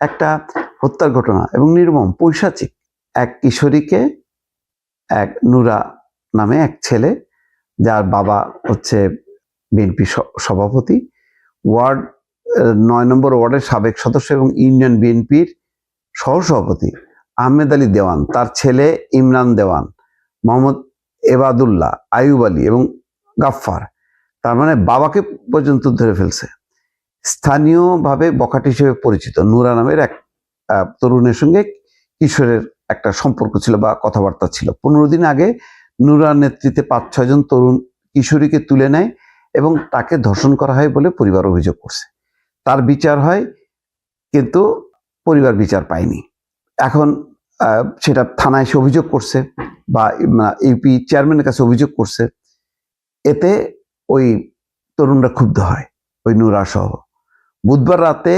একটা হত্যার ঘটনা এবং নির্মম পৈশাচিক। এক কিশোরীকে এক নুরা নামে এক ছেলে, যার বাবা হচ্ছে বিএনপি সভাপতি, ওয়ার্ড ৯ নম্বর ওয়ার্ডের সাবেক সদস্য এবং ইউনিয়ন বিএনপির সহসভাপতি আহমেদ আলী দেওয়ান, তার ছেলে ইমরান দেওয়ান, মোহাম্মদ এবাদুল্লাহ, আয়ুব আলী এবং গাফফার, তার মানে বাবাকে পর্যন্ত ধরে ফেলছে। স্থানীয়ভাবে বখাট হিসেবে পরিচিত নুরা নামের এক তরুণের সঙ্গে কিশোরের একটা সম্পর্ক ছিল বা কথাবার্তা ছিল। 15 দিন আগে নুরার নেতৃত্বে 5-6 জন তরুণ কিশোরীকে তুলে নেয় এবং তাকে ধর্ষণ করা হয় বলে পরিবার অভিযোগ করছে। তার বিচার হয়, কিন্তু পরিবার বিচার পায়নি। এখন সেটা থানায় এসে অভিযোগ করছে বা ইউপি চেয়ারম্যানের কাছে অভিযোগ করছে। এতে ওই তরুণরা ক্ষুব্ধ হয়, ওই নুরা সহ। বুধবার রাতে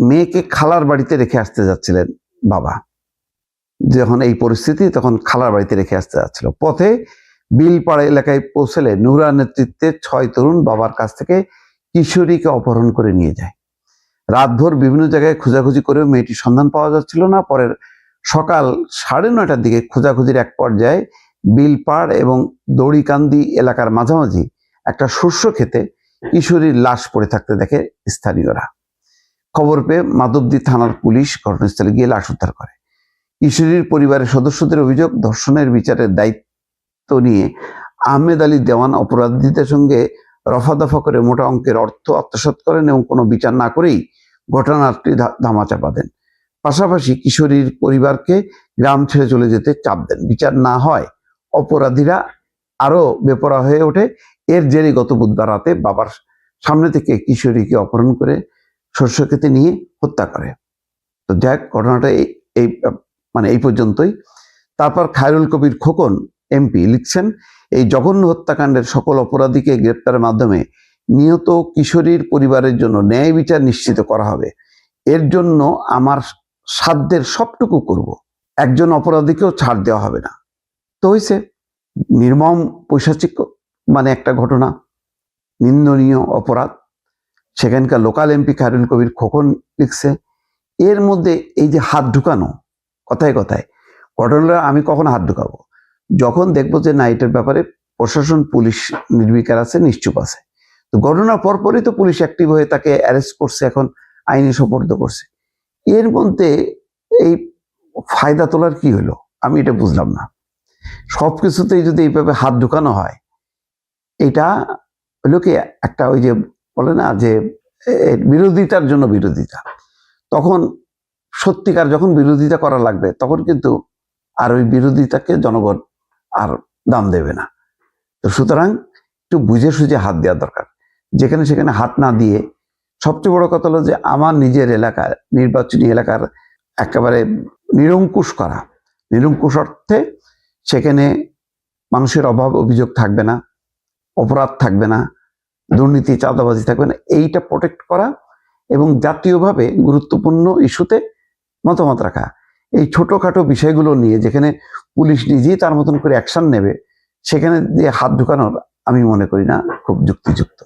মেয়েকে খালার বাড়িতে রেখে আসতে যাচ্ছিলেন বাবা। যখন এই পরিস্থিতি, তখন খালার বাড়িতে রেখে আসতে যাচ্ছিল। পথে বিলপাড়া এলাকায় পৌঁছলে নুরা নেতৃত্বে 6 তরুণ বাবার কাছ থেকে কিশোরীকে অপহরণ করে নিয়ে যায়। রাতভর বিভিন্ন জায়গায় খোঁজাখুঁজি করেও মেয়েটির সন্ধান পাওয়া যাচ্ছিল না। পরের সকাল 9:30টার দিকে খোঁজাখুঁজির এক পর্যায়ে বিলপাড় এবং দড়িকান্দি এলাকার মাঝামাঝি একটা শস্য খেতে কিশোরীর লাশ পড়ে থাকতে দেখে স্থানীয়রা। খবর পেয়ে মাধবদী থানার পুলিশ ঘটনাস্থলে গিয়ে লাশ উদ্ধার করে। কিশোরীর পরিবারের সদস্যদের অভিযোগ, ধর্ষণের বিচারের দায়িত্ব নিয়ে আহমেদ আলী দেওয়ান অপরাধীদের সঙ্গে রফাদফা করে মোটা অঙ্কের অর্থ আত্মসাৎ করেন এবং কোনো বিচার না করেই ঘটনাটি ধামাচাপা দেন। পাশাপাশি কিশোরীর পরিবারকে গ্রাম ছেড়ে চলে যেতে চাপ দেন। বিচার না হয় অপরাধীরা আরো বেপরোয়া হয়ে ওঠে। এর জেরে গত বুধবার রাতে বাবার সামনে থেকে কিশোরীকে অপহরণ করে শস্য খেতে নিয়ে হত্যা করে। তো যাক, ঘটনাটা এই পর্যন্তই। তারপর খায়রুল কবির খোকন এমপি লিখছেন, এই জঘন্য হত্যাকাণ্ডের সকল অপরাধীকে গ্রেপ্তারের মাধ্যমে নিহত কিশোরীর পরিবারের জন্য ন্যায় বিচার নিশ্চিত করা হবে। এর জন্য আমার সাধ্যের সবটুকু করব। একজন অপরাধীকেও ছাড় দেওয়া হবে না। তো হয়েছে নির্মম পৈশাচিক একটা ঘটনা, নিন্দনীয় অপরাধ। সেখানকার লোকাল এমপি খায়রুল কবির খোকন লিখছে, এর মধ্যে এই যে হাত ঢুকানো, কথায় কথায় ঘটনাটা আমি কখন হাত ঢুকাবো? যখন দেখবো যে না, এটার ব্যাপারে প্রশাসন, পুলিশ নির্বিকার আছে, নিশ্চুপ আছে। তো ঘটনার পরপরই তো পুলিশ অ্যাক্টিভ হয়ে তাকে অ্যারেস্ট করছে, এখন আইনে সোপর্দ করছে। এর মধ্যে এই ফায়দা তোলার কি হলো, আমি এটা বুঝলাম না। সবকিছুতেই যদি এইভাবে হাত ঢুকানো হয়, এটা হলো কি একটা ওই যে বলে না যে বিরোধিতার জন্য বিরোধিতা। তখন সত্যিকার যখন বিরোধিতা করা লাগবে, তখন কিন্তু আর ওই বিরোধিতাকে জনগণ আর দাম দেবে না। তো সুতরাং একটু বুঝে সুঝে হাত দেওয়া দরকার। যেখানে সেখানে হাত না দিয়ে, সবচেয়ে বড় কথা হলো যে আমার নিজের এলাকার, নির্বাচনী এলাকার একেবারে নিরঙ্কুশ করা। নিরঙ্কুশ অর্থে সেখানে মানুষের অভাব অভিযোগ থাকবে না, অপরাধ থাকবে না, দুর্নীতি চাঁদাবাজি থাকবে না, এইটা প্রোটেক্ট করা এবং জাতীয়ভাবে গুরুত্বপূর্ণ ইস্যুতে মতামত রাখা। এই ছোটখাটো বিষয়গুলো নিয়ে যেখানে পুলিশ নিজেই তার মতন করে অ্যাকশন নেবে, সেখানে দিয়ে হাত ঢুকানোর আমি মনে করি না খুব যুক্তিযুক্ত।